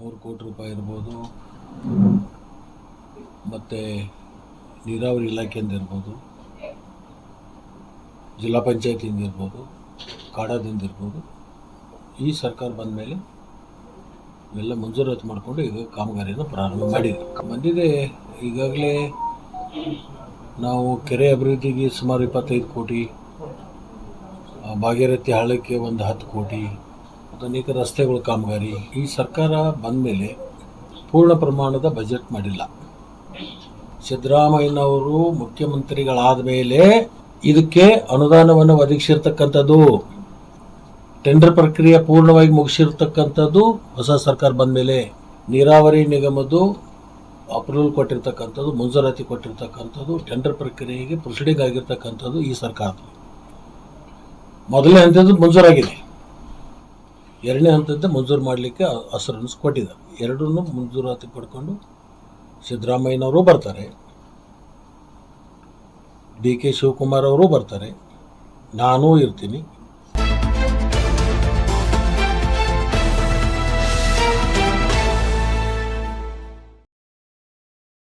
3 ಕೋಟಿ ರೂಪಾಯಿ ಇರ್ಬೋದು, ಮತ್ತು ನೀರಾವರಿ ಇಲಾಖೆಯಿಂದ ಇರ್ಬೋದು, ಜಿಲ್ಲಾ ಪಂಚಾಯತಿಯಿಂದ ಇರ್ಬೋದು, ಕಾಡಾದಿಂದ ಇರ್ಬೋದು. ಈ ಸರ್ಕಾರ ಬಂದ ಮೇಲೆ ಇವೆಲ್ಲ ಮಂಜೂರಾತಿ ಮಾಡಿಕೊಂಡು ಈಗ ಕಾಮಗಾರಿಯನ್ನು ಪ್ರಾರಂಭ ಬಂದಿದೆ. ಈಗಾಗಲೇ ನಾವು ಕೆರೆ ಅಭಿವೃದ್ಧಿಗೆ ಸುಮಾರು 25 ಕೋಟಿ, ಭಾಗೀರಥಿ ಹಳ್ಳಕ್ಕೆ ಒಂದು 10 ಕೋಟಿ, ಮತ್ತು ಅನೇಕ ರಸ್ತೆಗಳ ಕಾಮಗಾರಿ. ಈ ಸರ್ಕಾರ ಬಂದ ಮೇಲೆ ಪೂರ್ಣ ಪ್ರಮಾಣದ ಬಜೆಟ್ ಮಾಡಿಲ್ಲ. ಸಿದ್ದರಾಮಯ್ಯನವರು ಮುಖ್ಯಮಂತ್ರಿಗಳಾದ ಮೇಲೆ ಇದಕ್ಕೆ ಅನುದಾನವನ್ನು ಒದಗಿಸಿರ್ತಕ್ಕಂಥದ್ದು, ಟೆಂಡರ್ ಪ್ರಕ್ರಿಯೆ ಪೂರ್ಣವಾಗಿ ಮುಗಿಸಿರ್ತಕ್ಕಂಥದ್ದು ಹೊಸ ಸರ್ಕಾರ ಬಂದ ಮೇಲೆ. ನೀರಾವರಿ ನಿಗಮದ್ದು ಅಪ್ರೂವಲ್ ಕೊಟ್ಟಿರ್ತಕ್ಕಂಥದ್ದು, ಮಂಜೂರಾತಿ ಕೊಟ್ಟಿರ್ತಕ್ಕಂಥದ್ದು, ಟೆಂಡರ್ ಪ್ರಕ್ರಿಯೆಗೆ ಪ್ರೊಸೀಡಿಂಗ್ ಆಗಿರ್ತಕ್ಕಂಥದ್ದು ಈ ಸರ್ಕಾರದಲ್ಲಿ. ಮೊದಲನೇ ಹಂತದ್ದು ಮಂಜೂರಾಗಿದೆ, ಎರಡನೇ ಹಂತದ್ದು ಮಂಜೂರು ಮಾಡಲಿಕ್ಕೆ ಅಸರನ್ಸ್ ಕೊಟ್ಟಿದ್ದಾರೆ. ಎರಡನ್ನೂ ಮಂಜೂರಾತಿ ಪಡ್ಕೊಂಡು ಸಿದ್ದರಾಮಯ್ಯನವರು ಬರ್ತಾರೆ, ಡಿ ಕೆ ಶಿವಕುಮಾರ್ ಅವರು ಬರ್ತಾರೆ, ನಾನೂ ಇರ್ತೀನಿ.